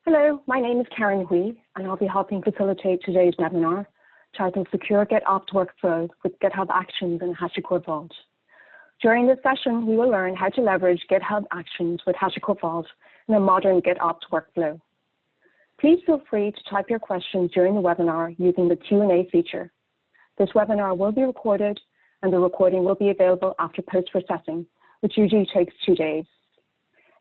Hello, my name is Karen Hui, and I'll be helping facilitate today's webinar titled Secure GitOps Workflow with GitHub Actions and HashiCorp Vault. During this session, we will learn how to leverage GitHub Actions with HashiCorp Vault in a modern GitOps workflow. Please feel free to type your questions during the webinar using the Q&A feature. This webinar will be recorded, and the recording will be available after post-processing, which usually takes 2 days.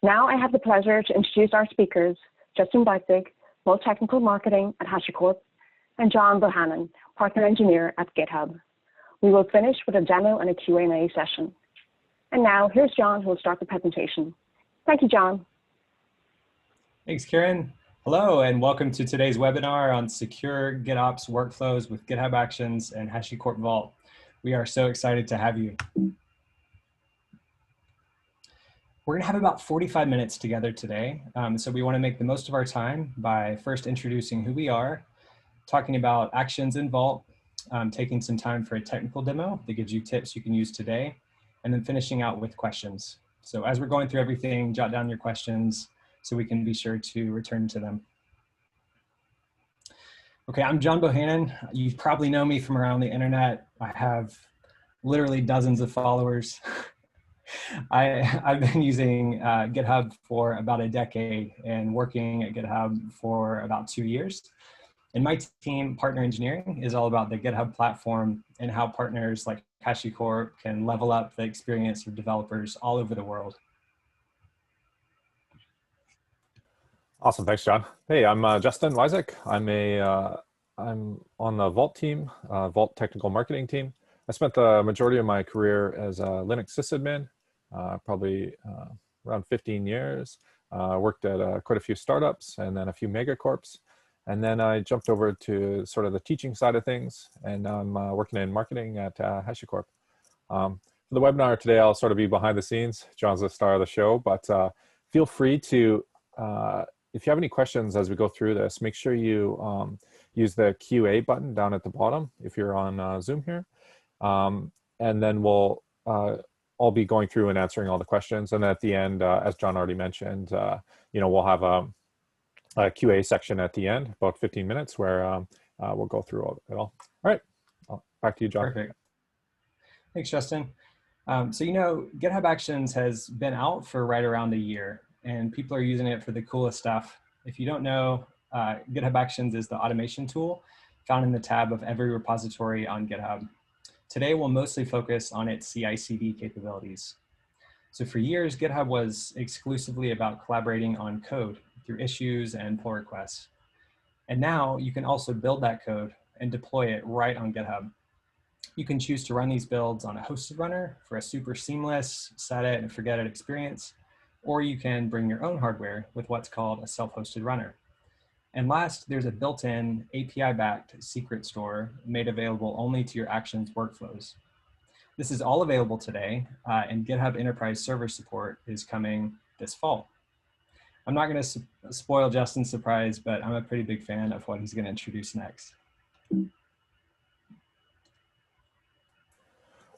Now I have the pleasure to introduce our speakers, Justin Beitzig, Vault Technical Marketing at HashiCorp, and John Bohannon, Partner Engineer at GitHub. We will finish with a demo and a Q&A session. And now here's John, who will start the presentation. Thank you, John. Thanks, Karen. Hello, and welcome to today's webinar on Secure GitOps Workflows with GitHub Actions and HashiCorp Vault. We are so excited to have you. We're gonna have about 45 minutes together today. So we wanna make the most of our time by first introducing who we are, talking about Actions in Vault, taking some time for a technical demo that gives you tips you can use today, and then finishing out with questions. So as we're going through everything, jot down your questions so we can be sure to return to them. Okay, I'm John Bohannon. You probably know me from around the internet. I have literally dozens of followers. I've been using GitHub for about a decade and working at GitHub for about 2 years. And my team, Partner Engineering, is all about the GitHub platform and how partners like HashiCorp can level up the experience of developers all over the world. Awesome, thanks, John. Hey, I'm Justin Beitzig. I'm on the Vault team, Vault Technical Marketing team. I spent the majority of my career as a Linux sysadmin, probably around 15 years. Worked at quite a few startups and then a few megacorps. And then I jumped over to sort of the teaching side of things, and I'm working in marketing at HashiCorp. For the webinar today, I'll sort of be behind the scenes. John's the star of the show, but feel free to, if you have any questions as we go through this, make sure you use the QA button down at the bottom if you're on Zoom here. And then we'll all be going through and answering all the questions. And at the end, as John already mentioned, we'll have a QA section at the end, about 15 minutes, where we'll go through it all. All right, back to you, John. Perfect. Thanks, Justin. So GitHub Actions has been out for right around a year, and people are using it for the coolest stuff. If you don't know, GitHub Actions is the automation tool found in the tab of every repository on GitHub. Today, we'll mostly focus on its CI/CD capabilities. So for years, GitHub was exclusively about collaborating on code through issues and pull requests. And now you can also build that code and deploy it right on GitHub. You can choose to run these builds on a hosted runner for a super seamless set it and forget it experience, or you can bring your own hardware with what's called a self-hosted runner. And last, there's a built-in API-backed secret store made available only to your Actions workflows. This is all available today, and GitHub Enterprise Server support is coming this fall. I'm not going to spoil Justin's surprise, but I'm a pretty big fan of what he's going to introduce next.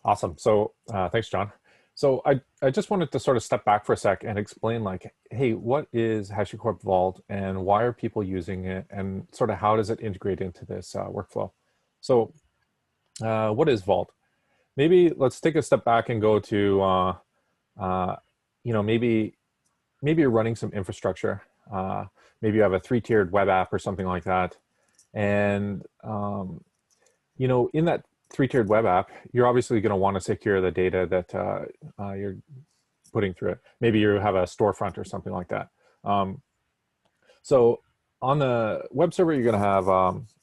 Awesome. So thanks, John. So I just wanted to sort of step back for a sec and explain, like, hey, what is HashiCorp Vault and why are people using it, and sort of how does it integrate into this workflow? So what is Vault? Maybe let's take a step back and go to, maybe you're running some infrastructure. Maybe you have a 3-tiered web app or something like that. And, in that 3-tiered web app, you're obviously going to want to secure the data that you're putting through it. Maybe you have a storefront or something like that. So on the web server, you're going to have,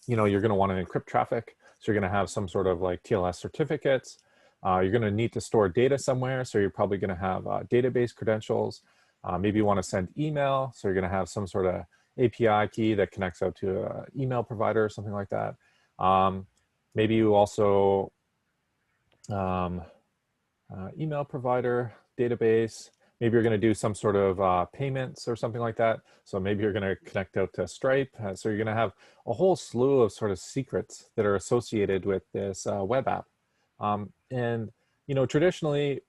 you're going to want to encrypt traffic. So you're going to have some sort of like TLS certificates. You're going to need to store data somewhere. So you're probably going to have database credentials. Maybe you want to send email. So you're going to have some sort of API key that connects out to an email provider or something like that. Maybe you also, email provider, database, maybe you're going to do some sort of payments or something like that. So maybe you're going to connect out to Stripe. So you're going to have a whole slew of sort of secrets that are associated with this web app. And, traditionally,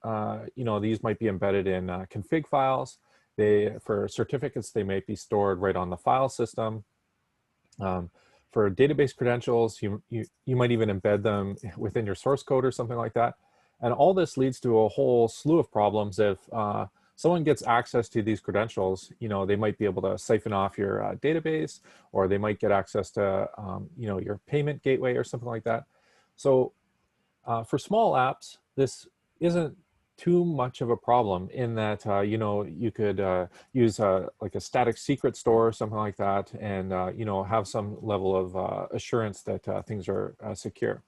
these might be embedded in config files. For certificates, they might be stored right on the file system. For database credentials, you might even embed them within your source code or something like that. And all this leads to a whole slew of problems. If someone gets access to these credentials, they might be able to siphon off your database, or they might get access to your payment gateway or something like that. So for small apps, this isn't too much of a problem in that you could use like a static secret store or something like that, and have some level of assurance that things are secure.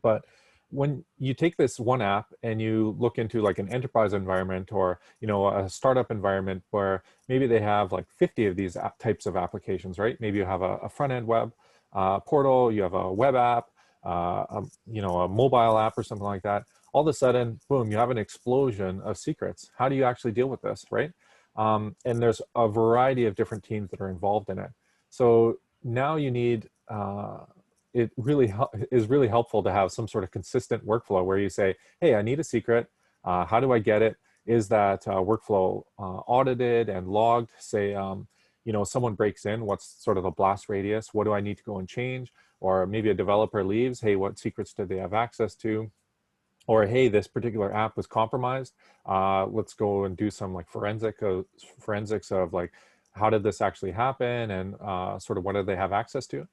But when you take this one app and you look into like an enterprise environment, or a startup environment where maybe they have like 50 of these types of applications, right? Maybe you have a front-end web portal, you have a web app, a mobile app or something like that. All of a sudden, boom, you have an explosion of secrets. How do you actually deal with this, right? And there's a variety of different teams that are involved in it. So now you need, it really is really helpful to have some sort of consistent workflow where you say, hey, I need a secret. How do I get it? Is that workflow audited and logged? Say, someone breaks in, what's sort of the blast radius? What do I need to go and change? Or maybe a developer leaves, hey, what secrets did they have access to? Or, hey, this particular app was compromised. Let's go and do some like forensics of like, how did this actually happen? And sort of what do they have access to?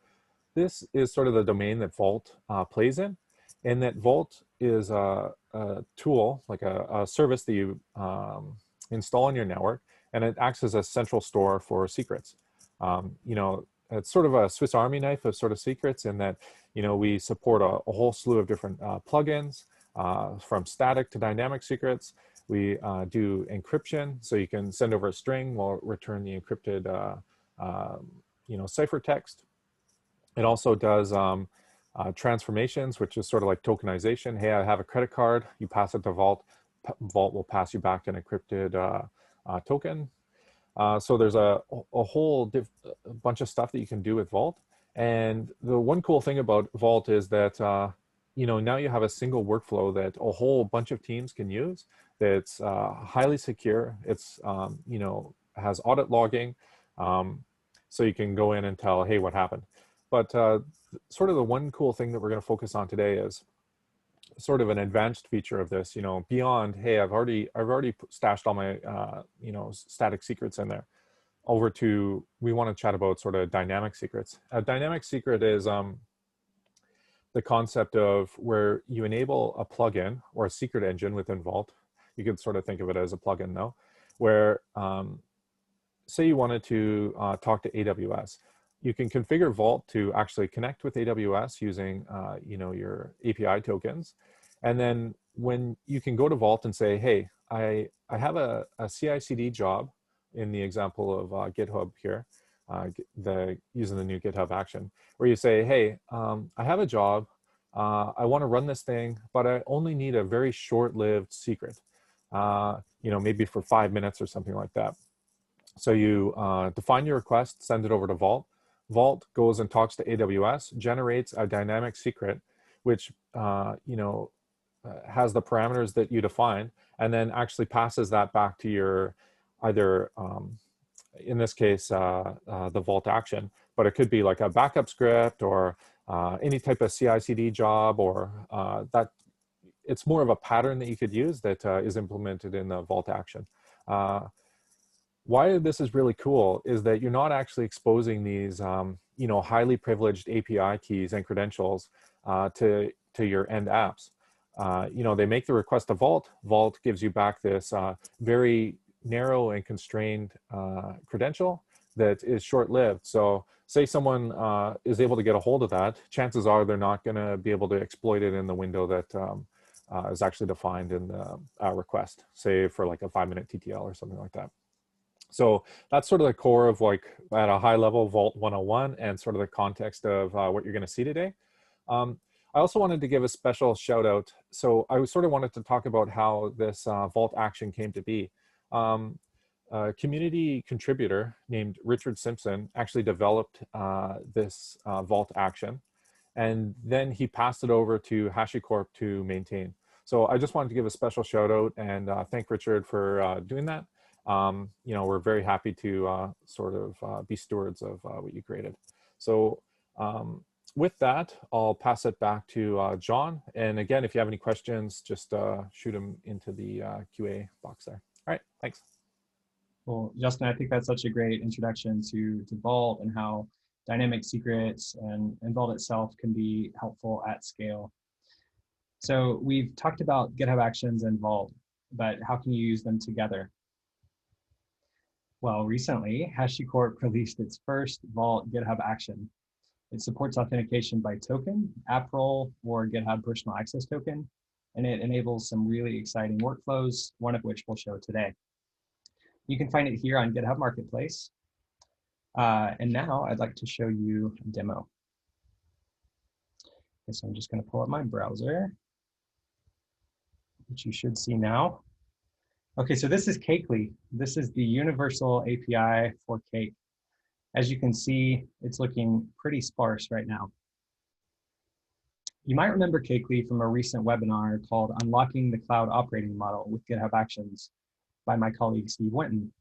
This is sort of the domain that Vault plays in. And that Vault is a tool, like a service that you install on your network, and it acts as a central store for secrets. It's sort of a Swiss Army knife of sort of secrets in that, we support a whole slew of different plugins, from static to dynamic secrets. We do encryption, so you can send over a string, we'll return the encrypted ciphertext. It also does transformations, which is sort of like tokenization. Hey, I have a credit card, you pass it to Vault, Vault will pass you back an encrypted token. So there's a whole bunch of stuff that you can do with Vault. And the one cool thing about Vault is that now you have a single workflow that a whole bunch of teams can use that's highly secure. It's, has audit logging. So you can go in and tell, hey, what happened? But sort of the one cool thing that we're going to focus on today is sort of an advanced feature of this, beyond, hey, I've already stashed all my, static secrets in there, over to, we want to chat about sort of dynamic secrets. A dynamic secret is the concept of where you enable a plugin or a secret engine within Vault. You could sort of think of it as a plugin though, where say you wanted to talk to AWS. You can configure Vault to actually connect with AWS using your API tokens. And then when you can go to Vault and say, hey, I have a CI/CD job in the example of GitHub here, using the new GitHub Action, where you say, hey, I have a job, I want to run this thing, but I only need a very short-lived secret, maybe for 5 minutes or something like that. So you define your request, send it over to Vault. Vault goes and talks to AWS, generates a dynamic secret, which has the parameters that you define, and then actually passes that back to your either, in this case, the Vault action, but it could be like a backup script or any type of CI/CD job, or that it's more of a pattern that you could use that is implemented in the Vault action. Why this is really cool is that you're not actually exposing these, highly privileged API keys and credentials to your end apps. They make the request to Vault. Vault gives you back this very narrow and constrained credential that is short-lived. So say someone is able to get a hold of that, chances are they're not going to be able to exploit it in the window that is actually defined in the request, say for like a 5-minute TTL or something like that. So that's sort of the core of, like, at a high level, Vault 101 and sort of the context of what you're going to see today. I also wanted to give a special shout out. So I sort of wanted to talk about how this Vault action came to be. A community contributor named Richard Simpson actually developed this Vault action, and then he passed it over to HashiCorp to maintain. So I just wanted to give a special shout out and thank Richard for doing that. you know, we're very happy to sort of be stewards of what you created. So with that, I'll pass it back to John. And again, if you have any questions, just shoot them into the QA box there. All right, thanks. Well, Justin, I think that's such a great introduction to Vault and how dynamic secrets and Vault itself can be helpful at scale. So we've talked about GitHub Actions and Vault, but how can you use them together? Well, recently, HashiCorp released its first Vault GitHub Action. It supports authentication by token, app role, or GitHub personal access token, and it enables some really exciting workflows, one of which we'll show today. You can find it here on GitHub Marketplace. And now I'd like to show you a demo. Okay, so I'm just going to pull up my browser, which you should see now. Okay, so this is Cakely. This is the universal API for Cake. As you can see, it's looking pretty sparse right now. You might remember Cakely from a recent webinar called Unlocking the Cloud Operating Model with GitHub Actions by my colleague Steve Winton.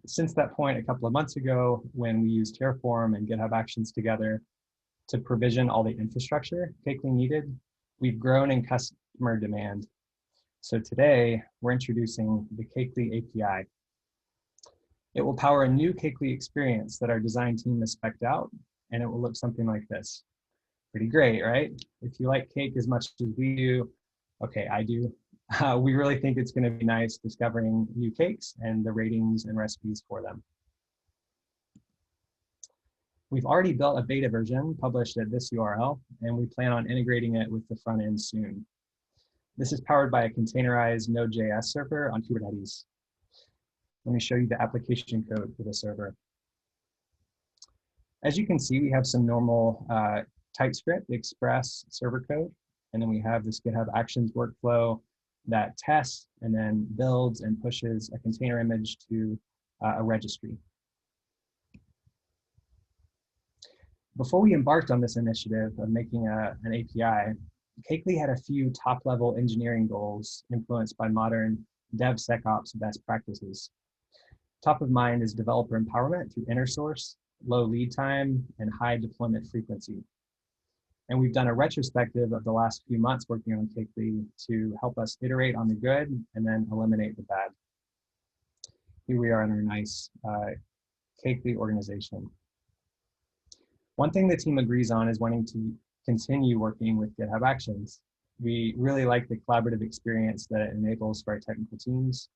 Since that point, a couple of months ago, when we used Terraform and GitHub Actions together to provision all the infrastructure Cakely needed, we've grown in customer demand. So today, we're introducing the Cakely API. It will power a new Cakely experience that our design team has spec'd out, and it will look something like this. Pretty great, right? If you like cake as much as we do, okay, I do. We really think it's going to be nice discovering new cakes and the ratings and recipes for them. We've already built a beta version published at this URL, and we plan on integrating it with the front end soon. This is powered by a containerized Node.js server on Kubernetes. Let me show you the application code for the server. As you can see, we have some normal TypeScript Express server code, and then we have this GitHub Actions workflow that tests and then builds and pushes a container image to a registry. Before we embarked on this initiative of making an API, Cakely had a few top-level engineering goals influenced by modern DevSecOps best practices. Top of mind is developer empowerment through inner source, low lead time, and high deployment frequency. And we've done a retrospective of the last few months working on Cakely to help us iterate on the good and then eliminate the bad. Here we are in our nice Cakely organization. One thing the team agrees on is wanting to continue working with GitHub Actions. We really like the collaborative experience that it enables for our technical teams.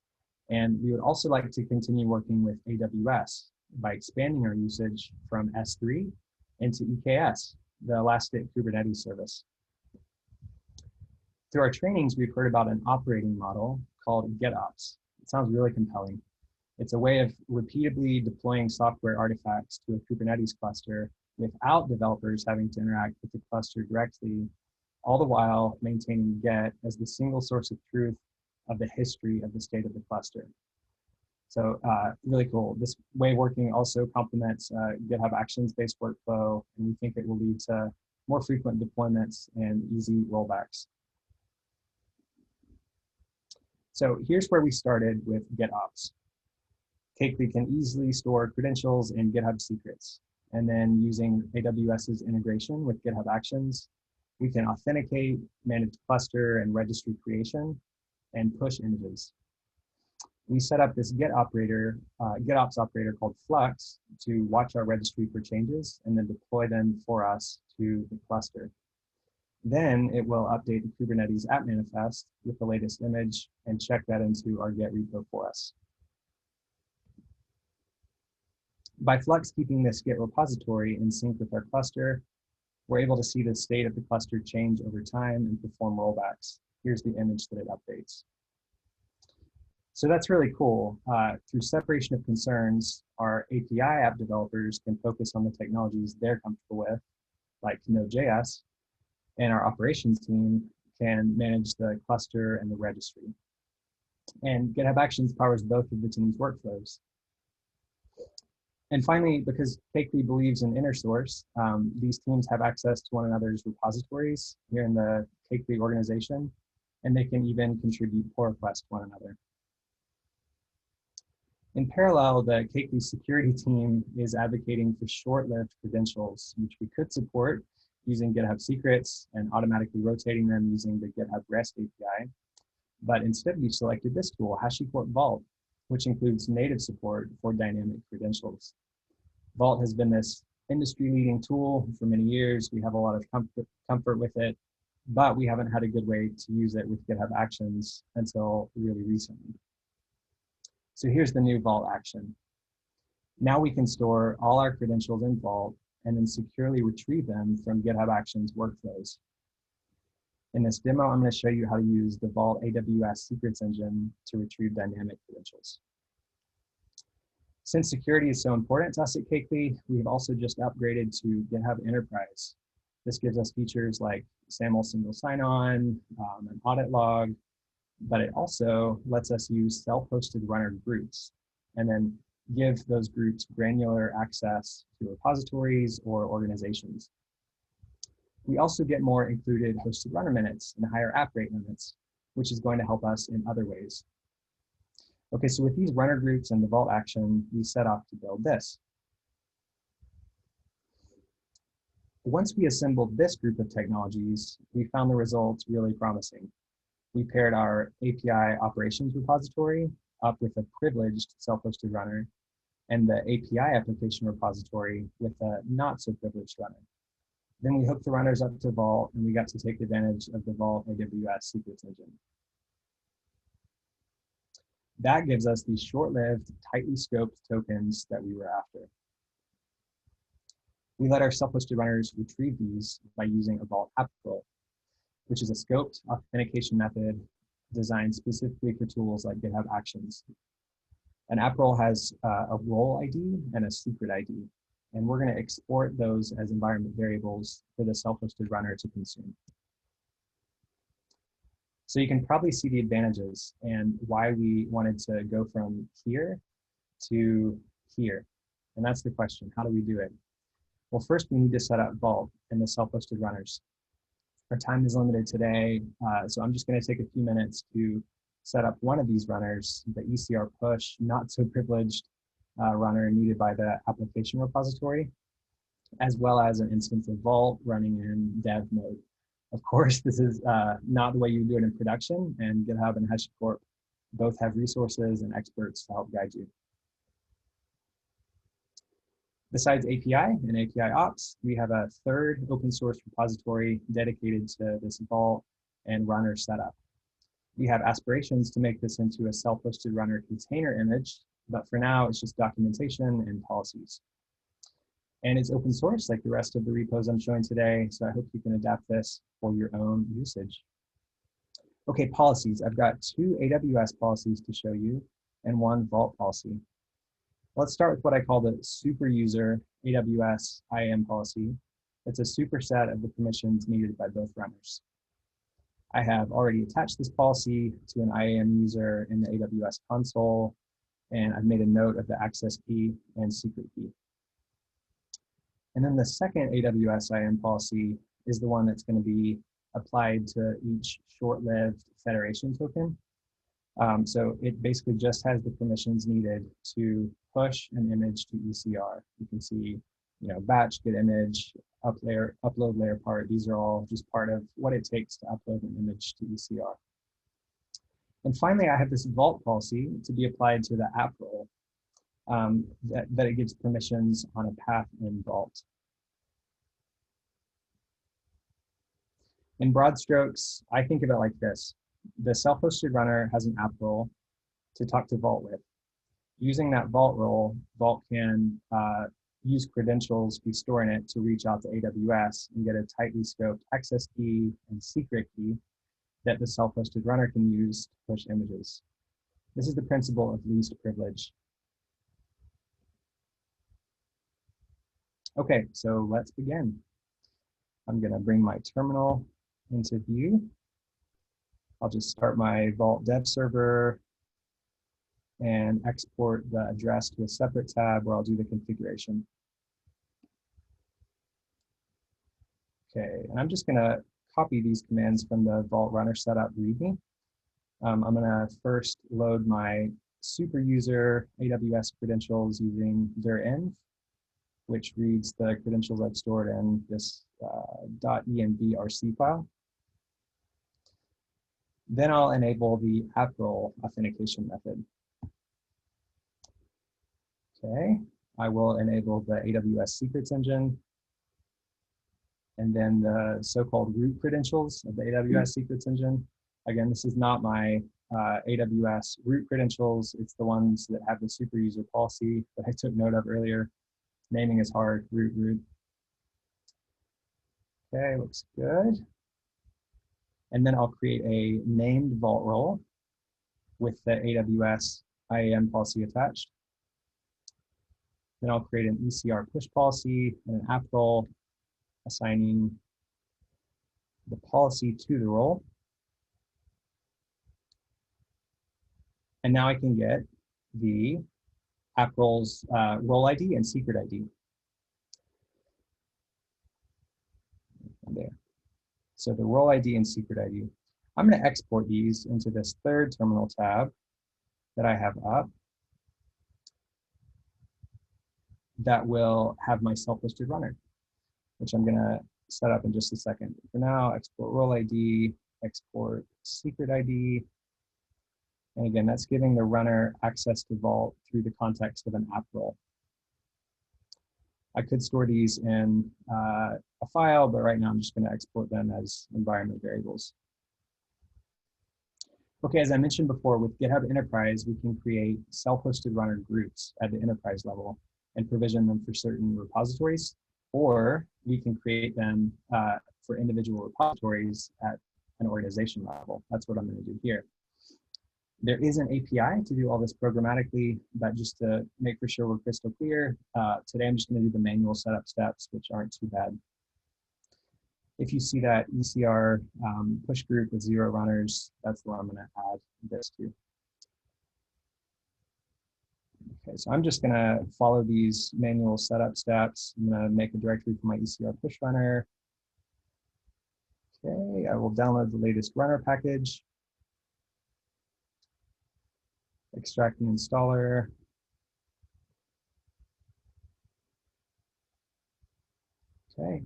And we would also like to continue working with AWS by expanding our usage from S3 into EKS, the Elastic Kubernetes service. Through our trainings, we've heard about an operating model called GitOps. It sounds really compelling. It's a way of repeatedly deploying software artifacts to a Kubernetes cluster without developers having to interact with the cluster directly, all the while maintaining Git as the single source of truth of the history of the state of the cluster. So really cool. This way of working also complements GitHub Actions-based workflow, and we think it will lead to more frequent deployments and easy rollbacks. So here's where we started with GitOps. Cakely can easily store credentials and GitHub secrets. And then using AWS's integration with GitHub Actions, we can authenticate, manage cluster and registry creation, and push images. We set up this GitOps operator called Flux to watch our registry for changes and then deploy them for us to the cluster. Then it will update the Kubernetes app manifest with the latest image and check that into our Git repo for us. By Flux keeping this Git repository in sync with our cluster, we're able to see the state of the cluster change over time and perform rollbacks. Here's the image that it updates. So that's really cool. Through separation of concerns, our API app developers can focus on the technologies they're comfortable with, like Node.js, and our operations team can manage the cluster and the registry. And GitHub Actions powers both of the team's workflows. And finally, because Cakely believes in inner source, these teams have access to one another's repositories here in the Cakely organization, and they can even contribute pull requests to one another. In parallel, the Cakely security team is advocating for short-lived credentials, which we could support using GitHub secrets and automatically rotating them using the GitHub REST API. But instead, we've selected this tool, HashiCorp Vault, which includes native support for dynamic credentials. Vault has been this industry-leading tool for many years. We have a lot of comfort with it, but we haven't had a good way to use it with GitHub Actions until really recently. So here's the new Vault action. Now we can store all our credentials in Vault and then securely retrieve them from GitHub Actions workflows. In this demo, I'm going to show you how to use the Vault AWS secrets engine to retrieve dynamic credentials. Since security is so important to us at Cakely, we've also just upgraded to GitHub Enterprise. This gives us features like SAML single sign-on, an audit log, but it also lets us use self-hosted runner groups and then give those groups granular access to repositories or organizations. We also get more included hosted runner minutes and higher app rate limits, which is going to help us in other ways. Okay, so with these runner groups and the Vault action, we set off to build this. Once we assembled this group of technologies, we found the results really promising. We paired our API operations repository up with a privileged self-hosted runner and the API application repository with a not so privileged runner. Then we hooked the runners up to Vault and we got to take advantage of the Vault AWS secrets engine. That gives us these short-lived, tightly scoped tokens that we were after. We let our self-hosted runners retrieve these by using a Vault app role, which is a scoped authentication method designed specifically for tools like GitHub Actions. An app role has a role ID and a secret ID, and we're going to export those as environment variables for the self-hosted runner to consume. So you can probably see the advantages and why we wanted to go from here to here. And that's the question, how do we do it? Well, first we need to set up Vault and the self-hosted runners. Our time is limited today, so I'm just going to take a few minutes to set up one of these runners, the ECR push, not so privileged runner needed by the application repository, as well as an instance of Vault running in dev mode. Of course, this is not the way you do it in production, and GitHub and HashiCorp both have resources and experts to help guide you. Besides API and API ops, we have a third open source repository dedicated to this Vault and runner setup. We have aspirations to make this into a self-hosted runner container image, but for now it's just documentation and policies. And it's open source like the rest of the repos I'm showing today, so I hope you can adapt this for your own usage. Okay, policies. I've got 2 AWS policies to show you and 1 Vault policy. Let's start with what I call the super user AWS IAM policy. It's a superset of the permissions needed by both runners. I have already attached this policy to an IAM user in the AWS console, and I've made a note of the access key and secret key. And then the second AWS IAM policy is the one that's going to be applied to each short-lived federation token. So it basically just has the permissions needed to push an image to ECR. You can see, batch, get image, upload layer part. These are all just part of what it takes to upload an image to ECR. And finally, I have this Vault policy to be applied to the app role that it gives permissions on a path in Vault. In broad strokes, I think of it like this. The self-hosted runner has an app role to talk to Vault with. Using that Vault role, Vault can use credentials we store in it to reach out to AWS and get a tightly scoped access key and secret key that the self-hosted runner can use to push images. This is the principle of least privilege. Okay, so let's begin. I'm going to bring my terminal into view. I'll just start my Vault dev server and export the address to a separate tab where I'll do the configuration. Okay, and I'm just going to copy these commands from the Vault runner setup README. I'm going to first load my super user AWS credentials using dir env, which reads the credentials I've stored in this .env.rc file. Then I'll enable the app role authentication method. Okay, I will enable the AWS secrets engine, and then the so-called root credentials of the AWS secrets engine. Again, this is not my AWS root credentials. It's the ones that have the super user policy that I took note of earlier. Naming is hard, root. Okay, looks good. And then I'll create a named Vault role with the AWS IAM policy attached. Then I'll create an ECR push policy and an app role, assigning the policy to the role. And now I can get the app role's role ID and secret ID. There. So the role ID and secret ID. I'm going to export these into this third terminal tab that I have up that will have my self-hosted runner, which I'm going to set up in just a second. For now, export role ID, export secret ID. And again, that's giving the runner access to Vault through the context of an app role. I could store these in a file, but right now I'm just going to export them as environment variables. Okay, as I mentioned before, with GitHub Enterprise, we can create self-hosted runner groups at the enterprise level and provision them for certain repositories, or we can create them for individual repositories at an organization level. That's what I'm going to do here. There is an API to do all this programmatically, but just to make for sure we're crystal clear, today I'm just going to do the manual setup steps, which aren't too bad. If you see that ECR push group with 0 runners, that's the one I'm going to add this to. Okay, so I'm just going to follow these manual setup steps. I'm going to make a directory for my ECR push runner. Okay, I will download the latest runner package. Extract the installer. Okay.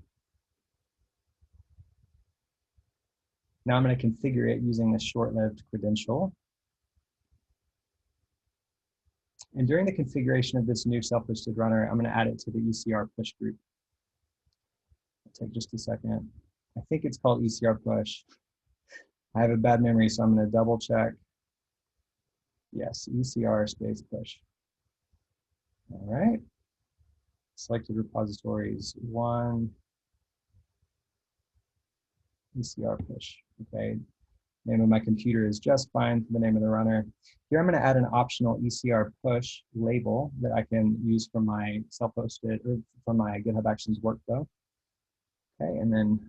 Now I'm going to configure it using this short-lived credential. And during the configuration of this new self-hosted runner, I'm going to add it to the ECR push group. It'll take just a second. I think it's called ECR push. I have a bad memory, so I'm going to double check. Yes, ECR space push. All right. Selected repositories 1. ECR push. Okay. Name of my computer is just fine for the name of the runner. Here I'm going to add an optional ECR push label that I can use for my self-hosted or for my GitHub Actions workflow. Okay, and then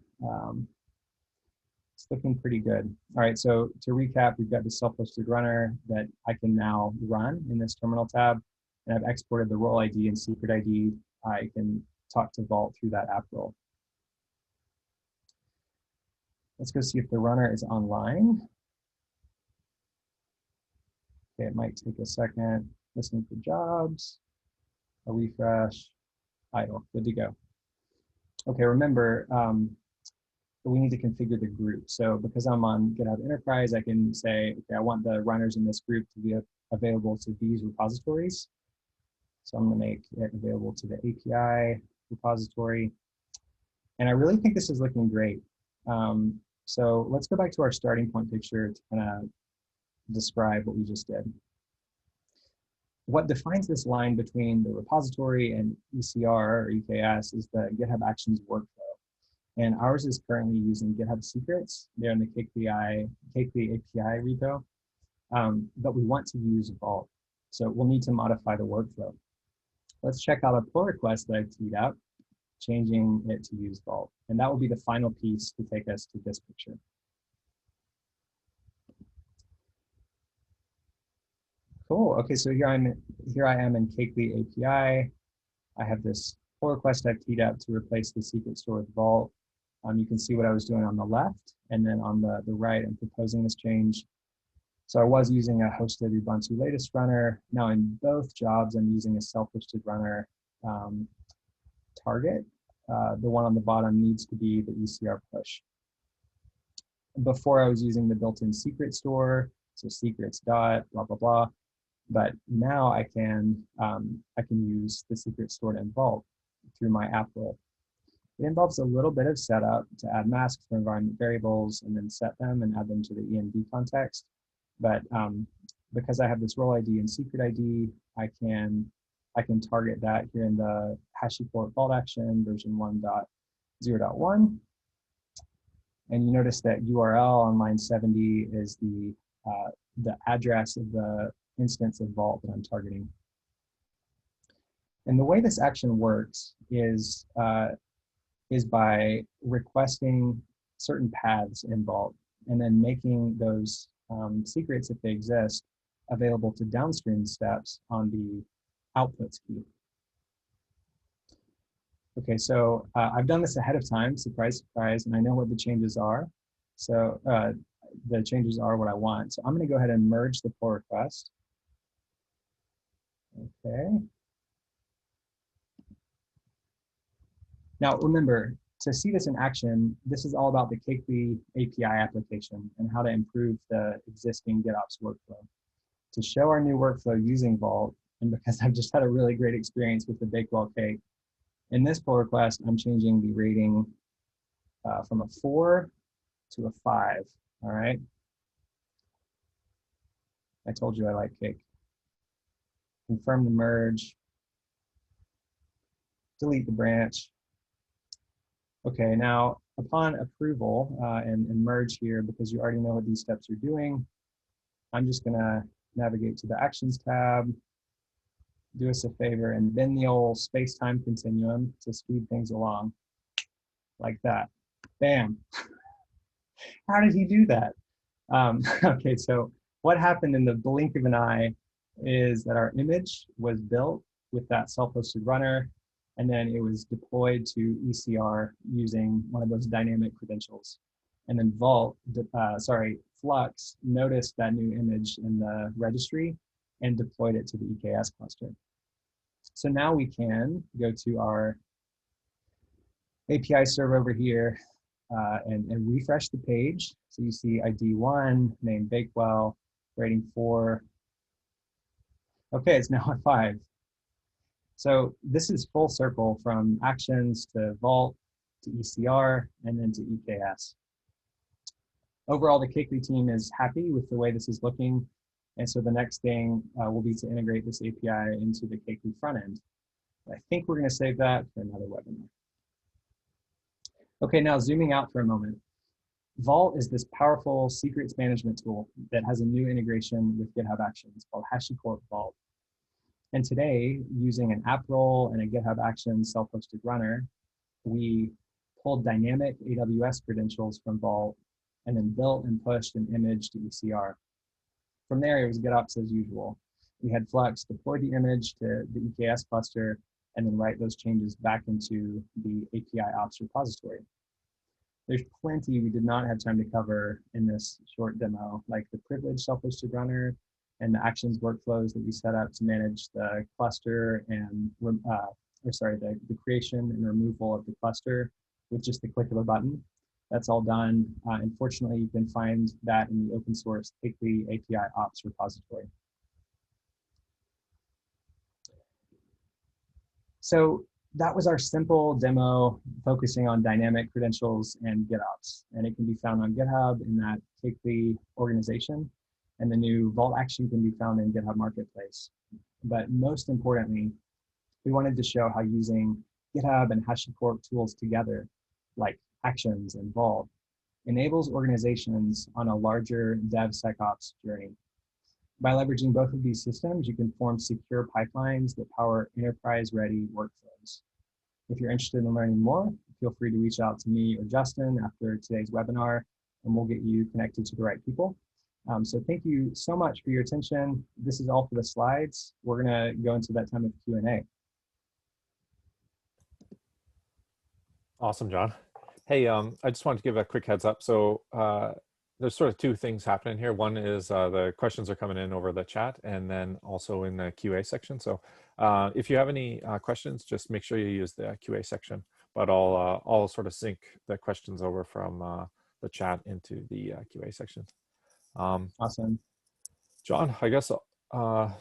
it's looking pretty good. All right, so to recap, we've got the self-hosted runner that I can now run in this terminal tab, and I've exported the role ID and secret ID. I can talk to Vault through that app role. Let's go see if the runner is online. Okay, it might take a second. Listening for jobs, a refresh, idle, good to go. Okay, remember, we need to configure the group. So because I'm on GitHub Enterprise, I can say, okay, I want the runners in this group to be available to these repositories. So I'm going to make it available to the API repository. And I really think this is looking great. So let's go back to our starting point picture to kind of describe what we just did. What defines this line between the repository and ECR or EKS is the GitHub Actions workflow. And ours is currently using GitHub secrets. They're in the KQI API repo, but we want to use Vault. So we'll need to modify the workflow. Let's check out a pull request that I've teed up, changing it to use Vault. And that will be the final piece to take us to this picture. Cool, okay, so here I am in KQI API. I have this pull request I've teed up to replace the secret store with Vault. You can see what I was doing on the left, and then on the right, I'm proposing this change. So I was using a hosted Ubuntu latest runner. Now in both jobs, I'm using a self-hosted runner target. The one on the bottom needs to be the ECR push. Before I was using the built-in secret store, so secrets dot blah blah blah. But now I can use the secret stored in Vault through my app role. It involves a little bit of setup to add masks for environment variables and then set them and add them to the env context. But because I have this role ID and secret ID, I can target that here in the HashiCorp Vault Action version 1.0.1. And you notice that URL on line 70 is the address of the instance of Vault that I'm targeting. And the way this action works is by requesting certain paths in Vault and then making those secrets, if they exist, available to downstream steps on the outputs key. Okay, so I've done this ahead of time, surprise, surprise, and I know what the changes are. So the changes are what I want. So I'm gonna go ahead and merge the pull request. Okay. Now remember, to see this in action, this is all about the Cakely API application and how to improve the existing GitOps workflow. To show our new workflow using Vault, and because I've just had a really great experience with the Bakewell cake, in this pull request, I'm changing the rating from a 4 to a 5, all right? I told you I like cake. Confirm the merge, delete the branch. Okay, now upon approval and merge here, because you already know what these steps are doing, I'm just gonna navigate to the Actions tab, do us a favor, and bend the old space-time continuum to speed things along, like that. Bam. How did he do that? Okay, so what happened in the blink of an eye is that our image was built with that self-hosted runner, and then it was deployed to ECR using one of those dynamic credentials. And then Flux noticed that new image in the registry and deployed it to the EKS cluster. So now we can go to our API server over here and refresh the page. So you see ID 1, name Bakewell, rating 4. Okay, it's now at 5. So this is full circle from Actions to Vault to ECR and then to EKS. Overall, the Cakely team is happy with the way this is looking. And so the next thing will be to integrate this API into the Cakely front end. I think we're going to save that for another webinar. Okay, now zooming out for a moment. Vault is this powerful secrets management tool that has a new integration with GitHub Actions called HashiCorp Vault. And today, using an app role and a GitHub Actions self-hosted runner, we pulled dynamic AWS credentials from Vault and then built and pushed an image to ECR. From there, it was GitOps as usual. We had Flux deploy the image to the EKS cluster and then write those changes back into the API ops repository. There's plenty we did not have time to cover in this short demo, like the privileged self-hosted runner and the Actions workflows that we set up to manage the cluster and, the creation and removal of the cluster with just the click of a button. That's all done. Unfortunately, you can find that in the open source Cakely API ops repository. So that was our simple demo focusing on dynamic credentials and GitOps. And it can be found on GitHub in that Cakely organization. And the new Vault action can be found in GitHub Marketplace. But most importantly, we wanted to show how using GitHub and HashiCorp tools together, like Actions and Vault, enables organizations on a larger DevSecOps journey. By leveraging both of these systems, you can form secure pipelines that power enterprise-ready workflows. If you're interested in learning more, feel free to reach out to me or Justin after today's webinar, and we'll get you connected to the right people. So thank you so much for your attention. This is all for the slides. We're gonna go into that time of Q&A. Awesome, John. Hey, I just wanted to give a quick heads up. So there's sort of two things happening here. One is the questions are coming in over the chat and then also in the QA section. So if you have any questions, just make sure you use the QA section, but I'll sort of sync the questions over from the chat into the QA section. Awesome. John, I guess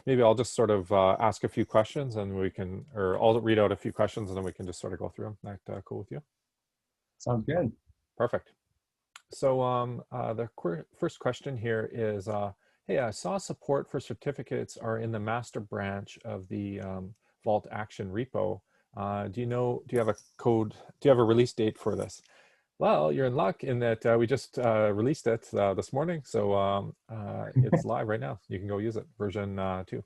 maybe I'll just sort of ask a few questions and we can, or I'll read out a few questions and then we can just sort of go through them. That cool with you? Sounds good. Perfect. So the first question here is, hey, I saw support for certificates are in the master branch of the Vault Action repo. Do you have a code, do you have a release date for this? Well, you're in luck in that we just released it this morning. So it's live right now. You can go use it, version 2.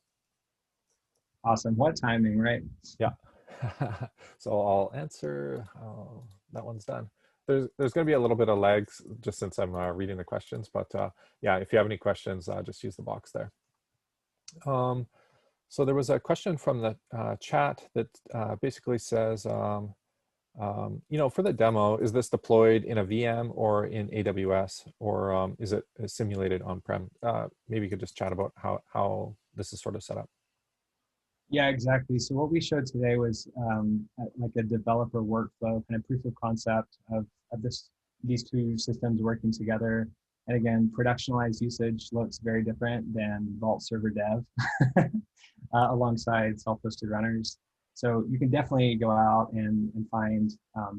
Awesome. What timing, right? Yeah. So I'll answer, that one's done. There's going to be a little bit of lags just since I'm reading the questions, but yeah, if you have any questions, just use the box there. So there was a question from the chat that basically says, you know, for the demo, is this deployed in a VM or in AWS, or is it simulated on-prem? Maybe you could just chat about how this is sort of set up. Yeah, exactly. So what we showed today was like a developer workflow, kind of proof of concept of these two systems working together. And again, productionalized usage looks very different than Vault Server Dev alongside self-hosted runners. So you can definitely go out and find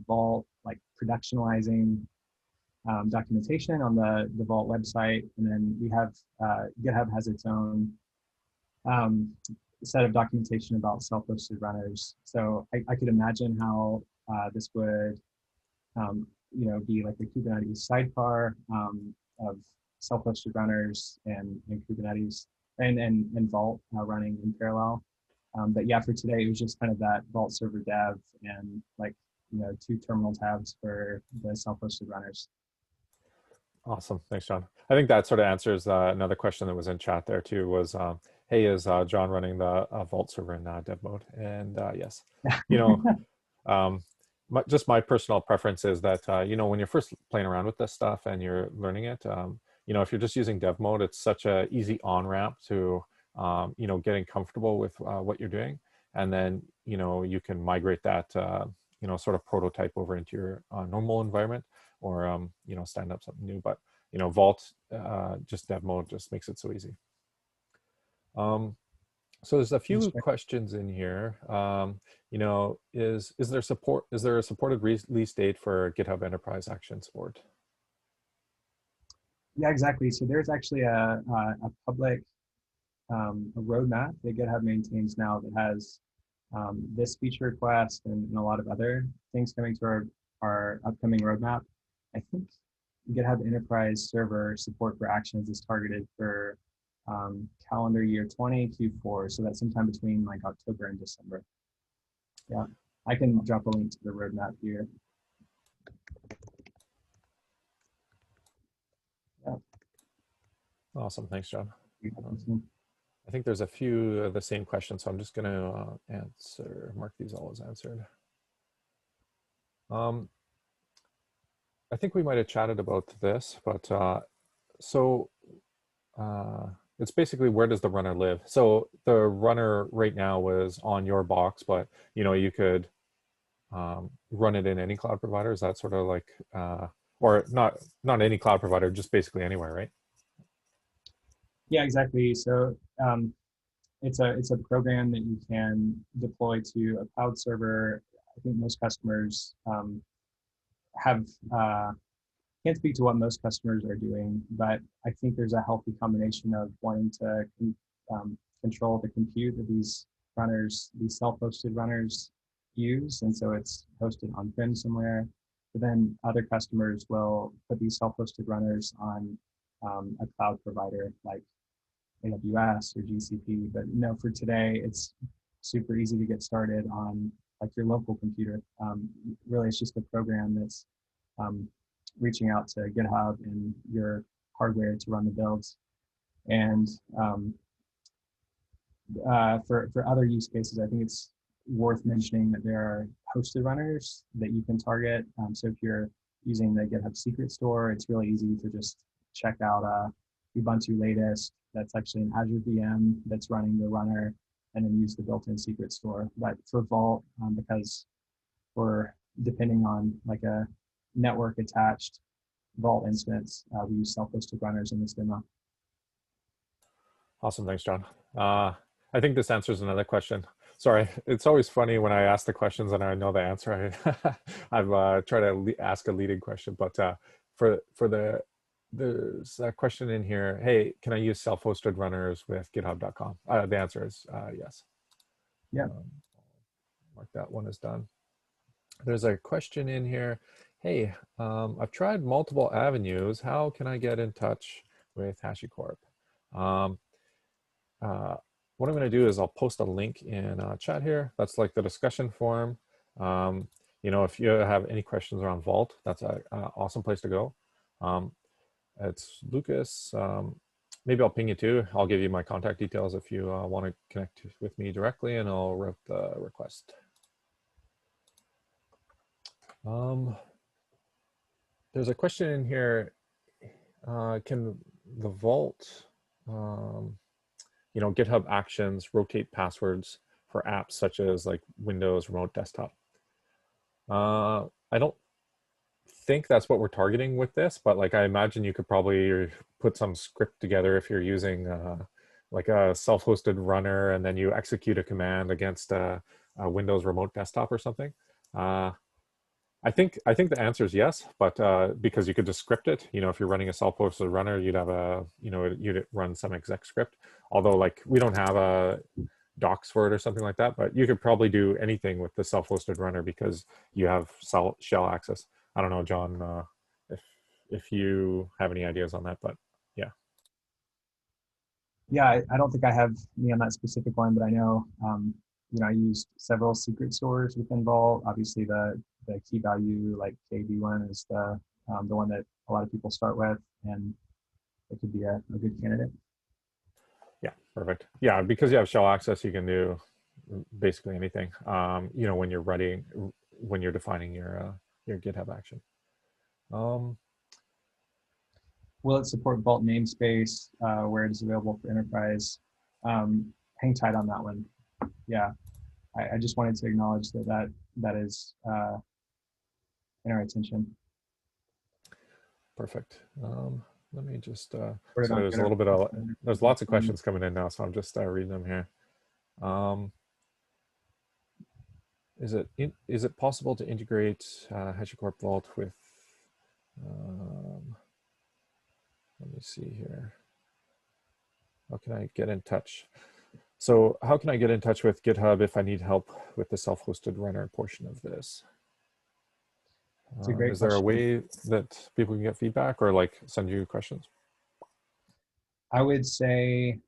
Vault, like productionalizing documentation on the Vault website. And then we have, GitHub has its own set of documentation about self-hosted runners. So I could imagine how this would, you know, be like a Kubernetes sidecar of self-hosted runners and Kubernetes and Vault running in parallel. But yeah, for today, it was just kind of that Vault Server Dev and like, you know, 2 terminal tabs for the self-hosted runners. Awesome. Thanks, John. I think that sort of answers another question that was in chat there too, was, hey, is John running the Vault server in dev mode? And yes, you know, just my personal preference is that, you know, when you're first playing around with this stuff and you're learning it, you know, if you're just using dev mode, it's such a easy on-ramp to, you know, getting comfortable with what you're doing. And then, you know, you can migrate that, you know, sort of prototype over into your normal environment, or, you know, stand up something new. But, you know, Vault, just dev mode just makes it so easy. So there's a few questions in here. You know, is there a supported release date for GitHub Enterprise Action support? Yeah, exactly. So there's actually a public a roadmap that GitHub maintains now that has this feature request and a lot of other things coming to our upcoming roadmap. I think GitHub Enterprise Server support for Actions is targeted for calendar year 20 Q4. So that's sometime between like October and December. Yeah, I can drop a link to the roadmap here. Yeah. Awesome. Thanks, John. Awesome. I think there's a few of the same questions, so I'm just going to mark these all as answered. I think we might have chatted about this, but so it's basically, where does the runner live? So the runner right now was on your box, but you know, you could run it in any cloud provider. Is that sort of like, or not any cloud provider, just basically anywhere, right? Yeah, exactly. So it's a program that you can deploy to a cloud server. I think most customers have, can't speak to what most customers are doing, but I think there's a healthy combination of wanting to control the compute that these runners, these self-hosted runners use. And so it's hosted on-prem somewhere. But then other customers will put these self-hosted runners on a cloud provider like AWS or GCP. But you know, for today, it's super easy to get started on like your local computer. Really, it's just a program that's reaching out to GitHub and your hardware to run the builds. And for other use cases, I think it's worth mentioning that there are hosted runners that you can target. So if you're using the GitHub secret store, it's really easy to just check out Ubuntu latest. That's actually an Azure VM that's running the runner, and then use the built-in secret store. But for Vault, because we're depending on like a network attached Vault instance, we use self-hosted runners in this demo. Awesome, thanks, John. I think this answers another question. Sorry, it's always funny when I ask the questions and I know the answer. I've tried to ask a leading question, but there's a question in here. Hey, can I use self-hosted runners with GitHub.com? The answer is yes. Yeah. Mark that one as done. There's a question in here. Hey, I've tried multiple avenues. How can I get in touch with HashiCorp? What I'm going to do is I'll post a link in chat here. That's like the discussion forum. You know, if you have any questions around Vault, that's an awesome place to go. It's Lucas. Maybe I'll ping you too. I'll give you my contact details if you want to connect with me directly, and I'll route the request. There's a question in here. Can the Vault, you know, GitHub Actions rotate passwords for apps such as like Windows Remote Desktop? I don't think that's what we're targeting with this, but like I imagine you could probably put some script together if you're using like a self-hosted runner, and then you execute a command against a Windows Remote Desktop or something. I think the answer is yes, but because you could just script it. You know, if you're running a self-hosted runner, you'd have a, you know, you'd run some exec script. Although like we don't have a docs for it or something like that, but you could probably do anything with the self-hosted runner because you have shell access. I don't know, John, if you have any ideas on that, but yeah. Yeah, I don't think I have any on that specific one, but I know, you know, I used several secret stores within Vault. Obviously, the key value like KB one is the one that a lot of people start with, and it could be a good candidate. Yeah, perfect. Yeah, because you have shell access, you can do basically anything. You know, when you're defining your GitHub action. Will it support Vault namespace where it is available for enterprise? Hang tight on that one. Yeah, I just wanted to acknowledge that is in our attention. Perfect. Let me just, So there's a little bit of, there's lots of questions coming in now, so I'm just reading them here. Is it possible to integrate HashiCorp Vault with, let me see here. How can I get in touch? So how can I get in touch with GitHub if I need help with the self-hosted runner portion of this? It's a great is there a question. way that people can get feedback or like send you questions? I would say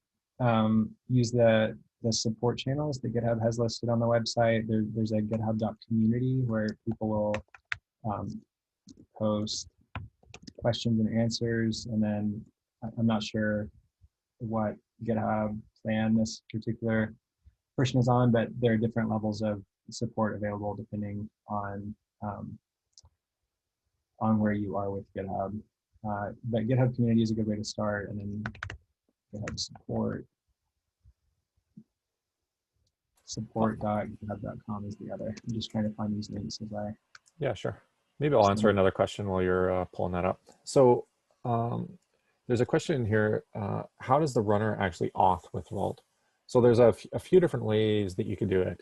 use the support channels that GitHub has listed on the website. There's a github.community where people will post questions and answers, and then I'm not sure what GitHub plan this particular person is on, but there are different levels of support available depending on where you are with GitHub. But GitHub community is a good way to start, and then GitHub support.github.com is the other. I'm just trying to find these links as I. Yeah, sure. Maybe I'll answer another question while you're pulling that up. So there's a question in here. How does the runner actually auth with Vault? So there's a few different ways that you could do it.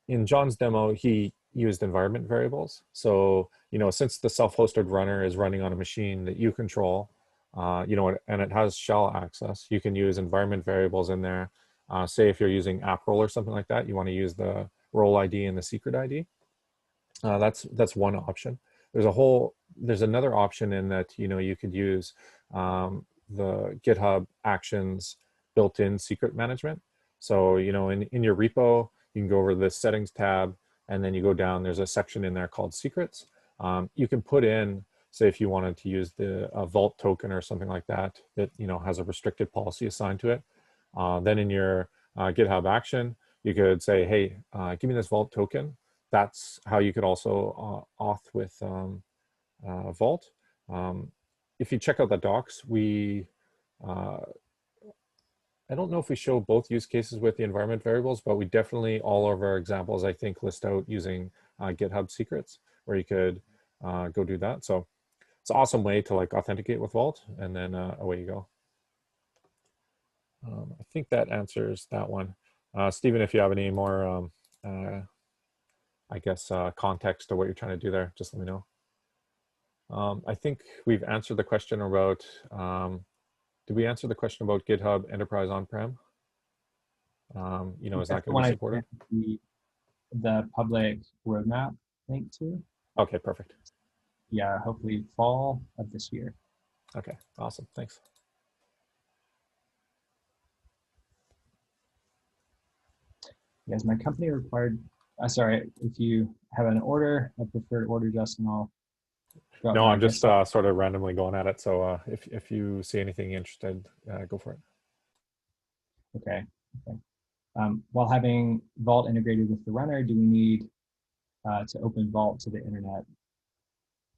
In John's demo, he used environment variables. So, you know, since the self-hosted runner is running on a machine that you control, you know, and it has shell access, you can use environment variables in there. Say if you're using app role or something like that, you want to use the role ID and the secret ID. That's one option. There's another option in that, you know, you could use the GitHub Actions built-in secret management. So, you know, in your repo, you can go over the settings tab, and then you go down, there's a section in there called secrets. You can put in, say if you wanted to use the Vault token or something like that, you know, has a restricted policy assigned to it. Then in your GitHub action, you could say, hey, give me this Vault token. That's how you could also auth with Vault. if you check out the docs, we I don't know if we show both use cases with the environment variables, but we definitely, all of our examples, I think, list out using GitHub secrets, where you could go do that. So it's an awesome way to like authenticate with Vault, and then away you go. I think that answers that one. Stephen, if you have any more, I guess, context to what you're trying to do there, just let me know. I think we've answered the question about, did we answer the question about GitHub Enterprise on-prem? You know, is that going to be supported? The public roadmap link to. Okay, perfect. Yeah, hopefully fall of this year. Okay, awesome, thanks. Yes, my company required, sorry, if you have an order, a preferred order, Justin, I'll go. No, I'm just sort of randomly going at it. So if you see anything interested, go for it. Okay. Okay. While having Vault integrated with the runner, do we need to open Vault to the internet?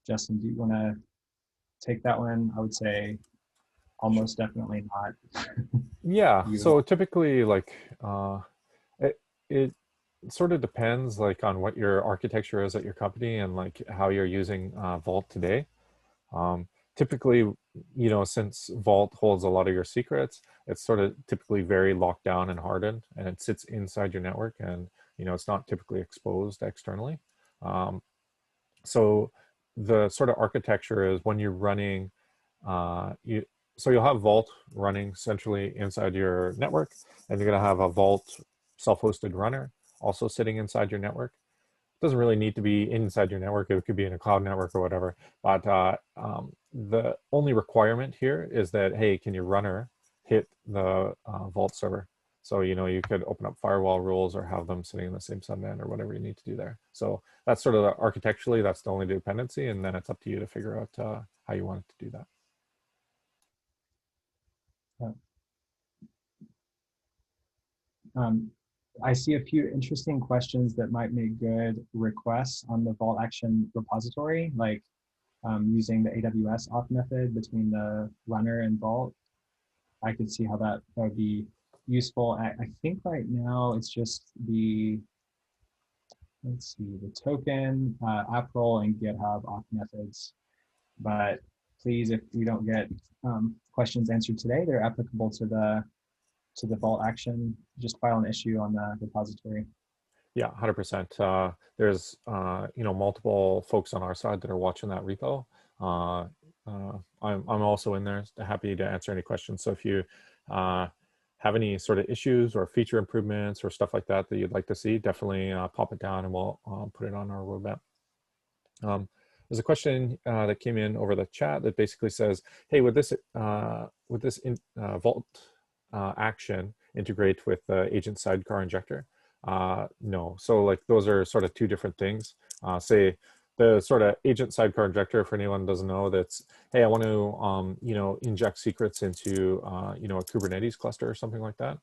Justin, do you want to take that one? I would say almost definitely not. Yeah. So typically, like, it sort of depends, like, on what your architecture is at your company and like how you're using Vault today. Typically, you know, since Vault holds a lot of your secrets, it's sort of typically very locked down and hardened, and it sits inside your network, and you know, it's not typically exposed externally. So the sort of architecture is when you're running, so you'll have Vault running centrally inside your network, and you're going to have a Vault self-hosted runner also sitting inside your network. Doesn't really need to be inside your network. It could be in a cloud network or whatever. But the only requirement here is that, hey, can your runner hit the Vault server? So, you know, you could open up firewall rules or have them sitting in the same subnet or whatever you need to do there. So that's sort of architecturally, that's the only dependency. And then it's up to you to figure out how you want to do that. I see a few interesting questions that might make good requests on the Vault Action repository, like using the AWS auth method between the runner and Vault. I could see how that would be useful. I think right now it's just the, let's see, the token, app role, and GitHub auth methods. But please, if we don't get questions answered today, they're applicable to the Vault Action. Just file an issue on the repository. Yeah, 100%. There's you know, multiple folks on our side that are watching that repo. I'm also in there, happy to answer any questions. So if you have any sort of issues or feature improvements or stuff like that that you'd like to see, definitely pop it down and we'll put it on our roadmap. There's a question that came in over the chat that basically says, hey, would this Vault action integrate with the agent sidecar injector? No. So like those are sort of two different things. Say the sort of agent sidecar injector, for anyone who doesn't know, that's, hey, I want to you know, inject secrets into you know, a Kubernetes cluster or something like that.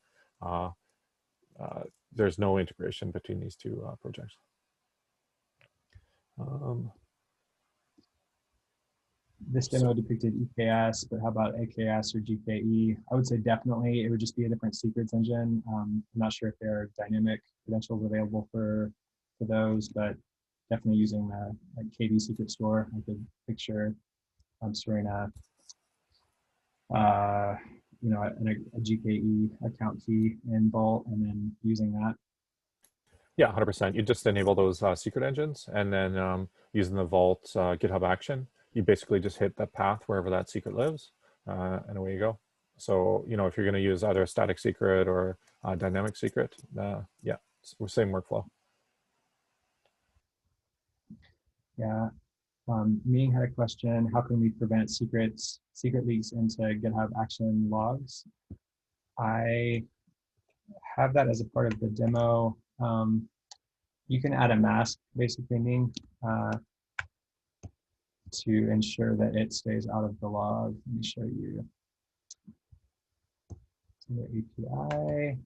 There's no integration between these two projects. This demo depicted EKS, but how about AKS or GKE? I would say definitely it would just be a different secrets engine. I'm not sure if there are dynamic credentials available for those, but definitely using the like KV secret store. I could picture storing a you know, a GKE account key in Vault and then using that. Yeah, 100%. You just enable those secret engines, and then using the Vault GitHub Action, you basically just hit the path wherever that secret lives, and away you go. So, you know, if you're going to use either a static secret or a dynamic secret, yeah, same workflow. Yeah. Ming had a question, how can we prevent secret leaks into GitHub Action logs? I have that as a part of the demo. You can add a mask, basically, Ming, to ensure that it stays out of the log. Let me show you the API.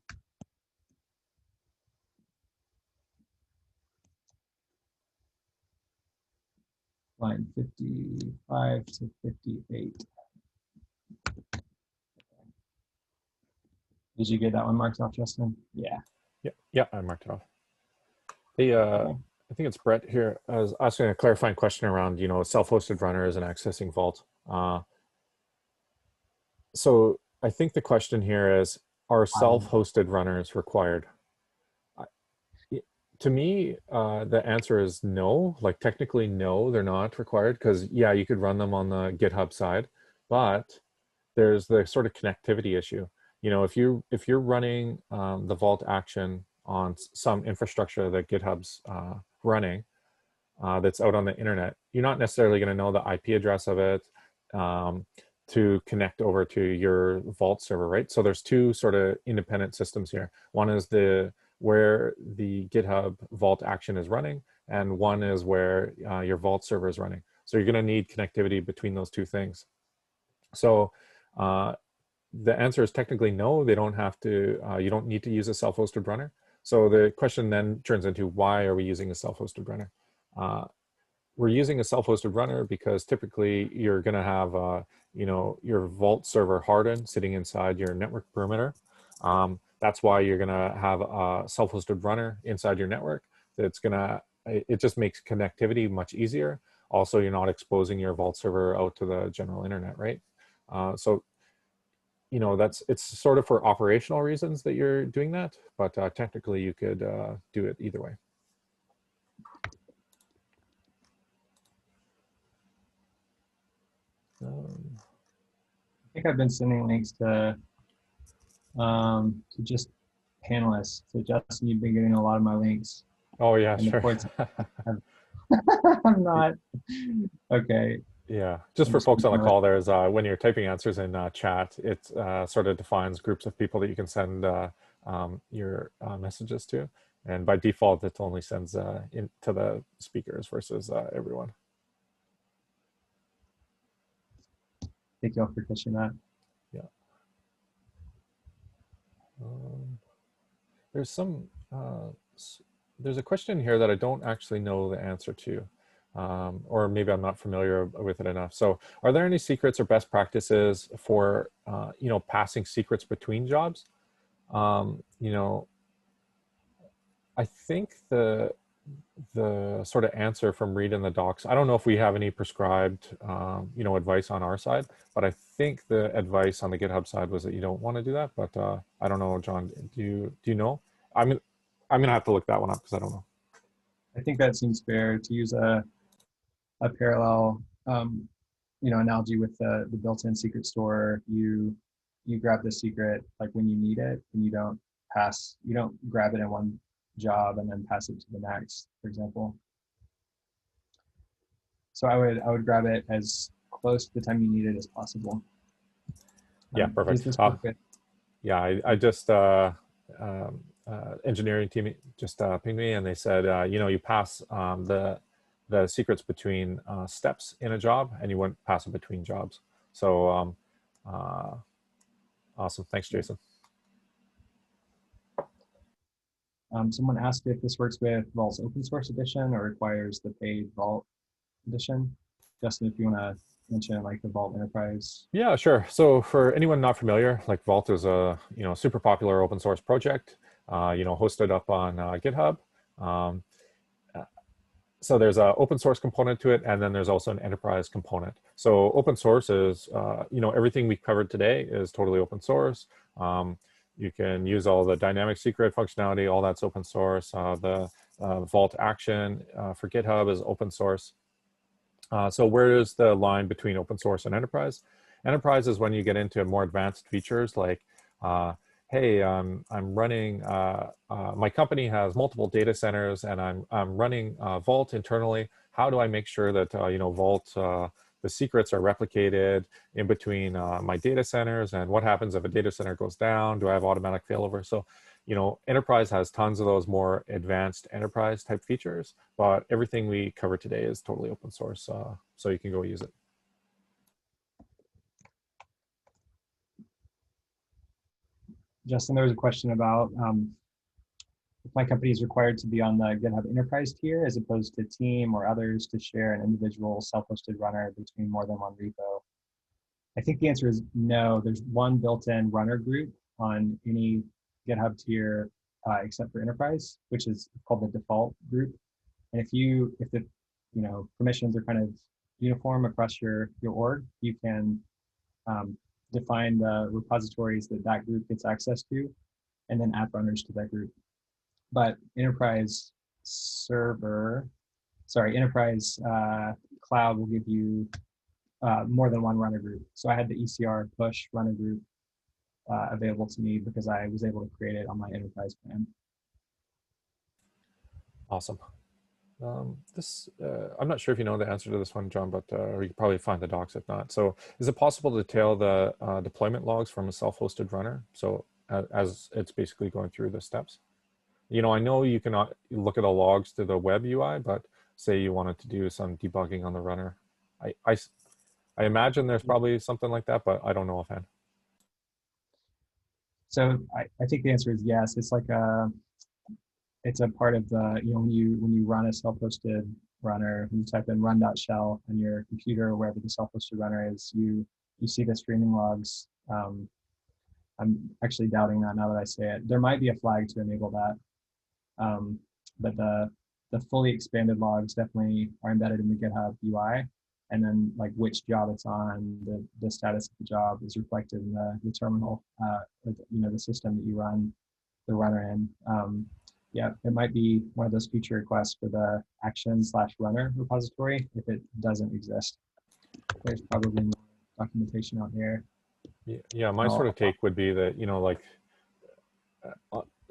line 55 to 58. Did you get that one marked off, Justin? Yeah. Yeah, I marked it off. Hey, I think it's Brett here. I was asking a clarifying question around, self-hosted runners and accessing Vault. So I think the question here is, are self-hosted runners required? To me, the answer is no. Like technically, no, they're not required because yeah, you could run them on the GitHub side, but there's the sort of connectivity issue. If you're running the Vault action on some infrastructure that GitHub's running that's out on the internet, you're not necessarily going to know the IP address of it to connect over to your Vault server, right? So there's two sort of independent systems here. One is where the GitHub Vault action is running, and one is where your Vault server is running. So you're going to need connectivity between those two things. So the answer is technically no, they don't have to, you don't need to use a self-hosted runner. So the question then turns into, why are we using a self-hosted runner? We're using a self-hosted runner because typically you're going to have, your Vault server hardened sitting inside your network perimeter. That's why you're going to have a self-hosted runner inside your network. That's it just makes connectivity much easier. Also, you're not exposing your Vault server out to the general internet, right? So it's sort of for operational reasons that you're doing that, but technically you could do it either way. I think I've been sending links to just panelists. So Justin, you've been getting a lot of my links. Oh yeah, sure. I'm not. Okay. Yeah, just for folks on the call, there's when you're typing answers in chat, it sort of defines groups of people that you can send your messages to, and by default, it only sends to the speakers versus everyone. Thank you all for catching that. Yeah. There's a question here that I don't actually know the answer to. Or maybe I'm not familiar with it enough. So are there any secrets or best practices for, passing secrets between jobs? I think the sort of answer from reading the docs, I don't know if we have any prescribed, advice on our side, but I think the advice on the GitHub side was that you don't want to do that, but I don't know, John, do you know? I'm going to have to look that one up because I don't know. I think that seems fair to use a parallel, analogy with the built-in secret store. You grab the secret like when you need it, and you don't grab it in one job and then pass it to the next, for example. So I would grab it as close to the time you need it as possible. Yeah, perfect. Yeah, I just engineering team just pinged me, and they said, you pass the secrets between steps in a job, and you wouldn't pass it between jobs. So awesome. Thanks, Jason. Someone asked if this works with Vault's open source edition or requires the paid Vault edition. Justin, if you want to mention like the Vault Enterprise. Yeah, sure. So for anyone not familiar, like Vault is a super popular open source project, hosted up on GitHub. So there's an open source component to it, and then there's also an enterprise component. So open source is, everything we covered today is totally open source. You can use all the dynamic secret functionality, all that's open source. The Vault action for GitHub is open source. So where is the line between open source and enterprise? Enterprise is when you get into more advanced features like, hey, I'm running, my company has multiple data centers, and I'm running Vault internally. How do I make sure that, Vault, the secrets are replicated in between my data centers, and what happens if a data center goes down? Do I have automatic failover? So, enterprise has tons of those more advanced enterprise type features, but everything we cover today is totally open source, so you can go use it. Justin, there was a question about if my company is required to be on the GitHub Enterprise tier as opposed to team or others to share an individual self-hosted runner between more than one repo. I think the answer is no. There's one built-in runner group on any GitHub tier except for Enterprise, which is called the default group. And if the permissions are kind of uniform across your org, you can define the repositories that group gets access to, and then add runners to that group. But Enterprise Cloud will give you more than one runner group. So I had the ECR push runner group available to me because I was able to create it on my Enterprise plan. Awesome. I'm not sure if you know the answer to this one, John, but or you could probably find the docs if not. So is it possible to tail the deployment logs from a self-hosted runner? So as it's basically going through the steps? I know you cannot look at the logs to the web UI, but say you wanted to do some debugging on the runner. I imagine there's probably something like that, but I don't know offhand. So I think the answer is yes. It's like it's a part of the, when you run a self-hosted runner, when you type in run.shell on your computer or wherever the self-hosted runner is, you see the streaming logs. I'm actually doubting that now that I say it. There might be a flag to enable that. But the fully expanded logs definitely are embedded in the GitHub UI. And then like which job it's on, the status of the job is reflected in the terminal, the system that you run the runner in. Yeah, it might be one of those feature requests for the action/runner repository if it doesn't exist. There's probably more documentation out there. Yeah, my sort of take would be that,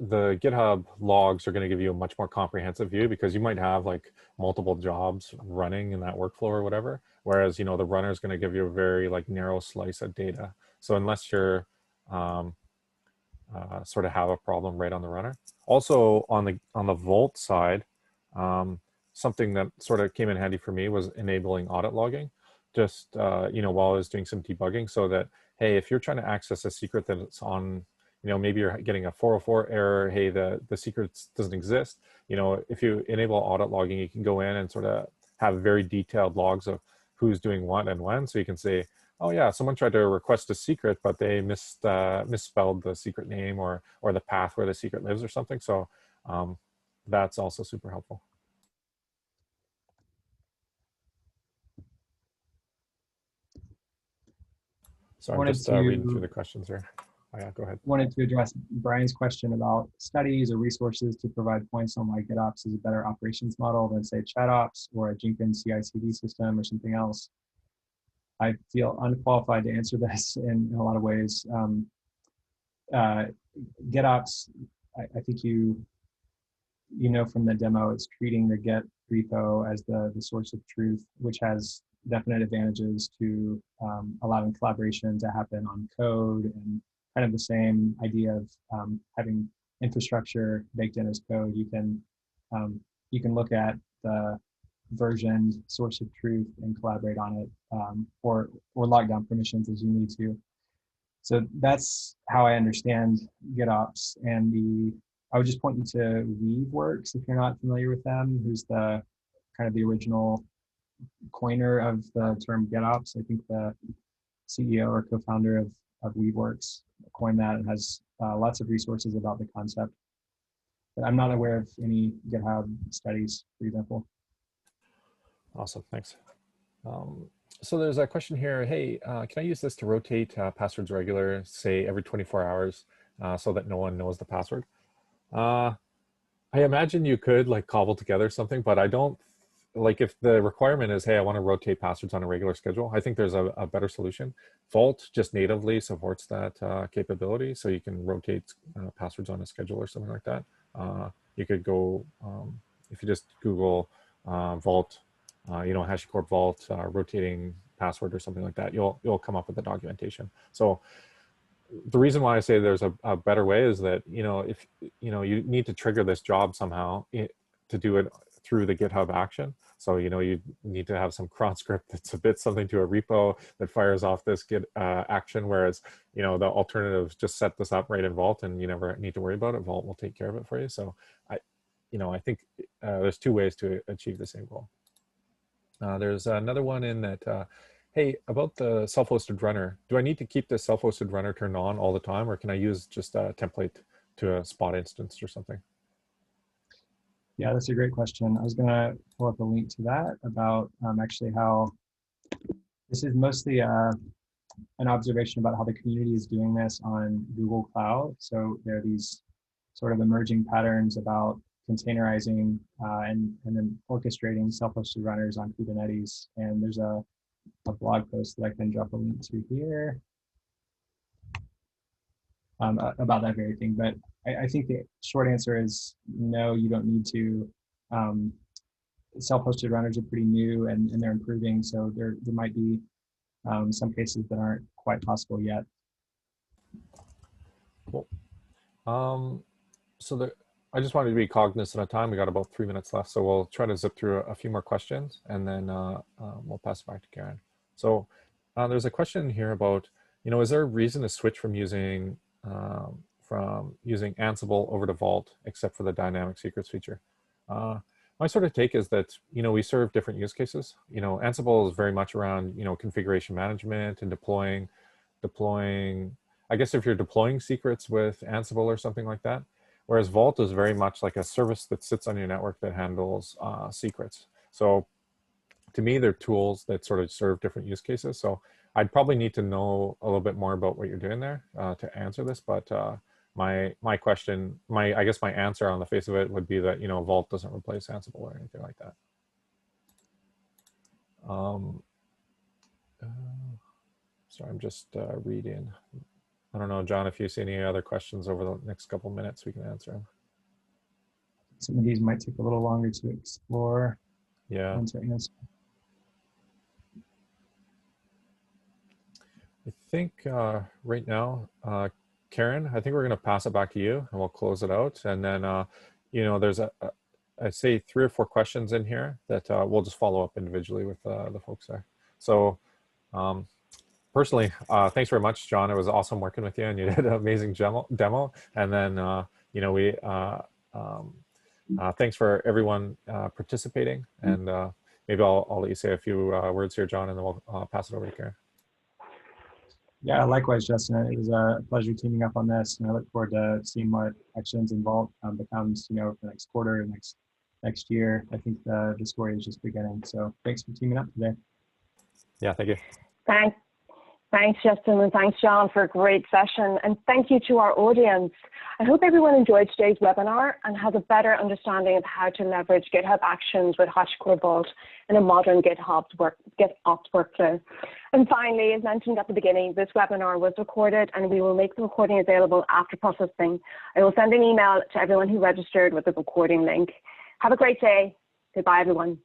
the GitHub logs are going to give you a much more comprehensive view because you might have like multiple jobs running in that workflow or whatever. Whereas, the runner is going to give you a very like narrow slice of data. So unless you're sort of have a problem right on the runner. Also on the Vault side, something that sort of came in handy for me was enabling audit logging, just while I was doing some debugging, so that hey, if you're trying to access a secret that's on, maybe you're getting a 404 error, hey, the secret doesn't exist. If you enable audit logging, you can go in and sort of have very detailed logs of who's doing what and when, so you can say, oh yeah, someone tried to request a secret, but they misspelled the secret name or the path where the secret lives or something. So that's also super helpful. So I'm just reading through the questions here. Oh, yeah, go ahead. Wanted to address Brian's question about studies or resources to provide points on why GitOps is a better operations model than say ChatOps or a Jenkins CI/CD system or something else. I feel unqualified to answer this in a lot of ways. GitOps, I think from the demo, it's treating the Git repo as the source of truth, which has definite advantages to allowing collaboration to happen on code, and kind of the same idea of having infrastructure baked in as code. You can look at the versioned source of truth and collaborate on it, or lock down permissions as you need to. So that's how I understand GitOps. And I would just point you to Weaveworks if you're not familiar with them, who's the kind of the original coiner of the term GitOps. I think the CEO or co-founder of Weaveworks coined that and has lots of resources about the concept. But I'm not aware of any GitHub studies, for example. Awesome, thanks. So there's a question here. Hey, can I use this to rotate passwords regular, say every 24 hours, so that no one knows the password? I imagine you could like cobble together something, but I don't, like if the requirement is, hey, I want to rotate passwords on a regular schedule, I think there's a better solution. Vault just natively supports that capability, so you can rotate passwords on a schedule or something like that. You could go, if you just Google Vault, HashiCorp Vault, rotating password or something like that, you'll come up with the documentation. So the reason why I say there's a better way is that, if you need to trigger this job somehow to do it through the GitHub action. So, you know, you need to have some cron script that submits something to a repo that fires off this Git action, whereas, you know, the alternative, just set this up right in Vault and you never need to worry about it. Vault will take care of it for you. So I think there's two ways to achieve the same goal. There's another one in that, hey, about the self-hosted runner, do I need to keep this self-hosted runner turned on all the time, or can I use just a template to a spot instance or something? Yeah, that's a great question. I was going to pull up a link to that about actually how this is mostly an observation about how the community is doing this on Google Cloud. So there are these sort of emerging patterns about containerizing and then orchestrating self-hosted runners on Kubernetes. And there's a blog post that I can drop a link to here about that very thing. But I think the short answer is no, you don't need to. Self-hosted runners are pretty new and they're improving. So there might be some cases that aren't quite possible yet. Cool. I just wanted to be cognizant of time. We got about 3 minutes left, so we'll try to zip through a few more questions, and then we'll pass it back to Karen. So there's a question here about, you know, is there a reason to switch from using Ansible over to Vault, except for the dynamic secrets feature? My sort of take is that, you know, we serve different use cases. You know, Ansible is very much around, you know, configuration management and deploying. I guess if you're deploying secrets with Ansible or something like that. Whereas Vault is very much like a service that sits on your network that handles secrets. So to me, they're tools that sort of serve different use cases. So I'd probably need to know a little bit more about what you're doing there to answer this. But I guess my answer on the face of it would be that, you know, Vault doesn't replace Ansible or anything like that. Sorry, I'm just reading. I don't know, John, if you see any other questions over the next couple of minutes, we can answer them. Some of these might take a little longer to explore. Yeah. I think right now, Karen, I think we're going to pass it back to you and we'll close it out. And then, you know, there's I'd say 3 or 4 questions in here that we'll just follow up individually with the folks there. So, personally, thanks very much, John. It was awesome working with you, and you did an amazing demo. And then, you know, thanks for everyone participating. And maybe I'll let you say a few words here, John, and then we'll pass it over to Karen. Yeah, likewise, Justin. It was a pleasure teaming up on this, and I look forward to seeing what Actions and Vault becomes, you know, for the next quarter, next year. I think the story is just beginning. So thanks for teaming up today. Yeah, thank you. Thanks, Justin, and thanks, John, for a great session. And thank you to our audience. I hope everyone enjoyed today's webinar and has a better understanding of how to leverage GitHub Actions with HashiCorp Vault in a modern GitOps workflow. And finally, as mentioned at the beginning, this webinar was recorded and we will make the recording available after processing. I will send an email to everyone who registered with the recording link. Have a great day. Goodbye, everyone.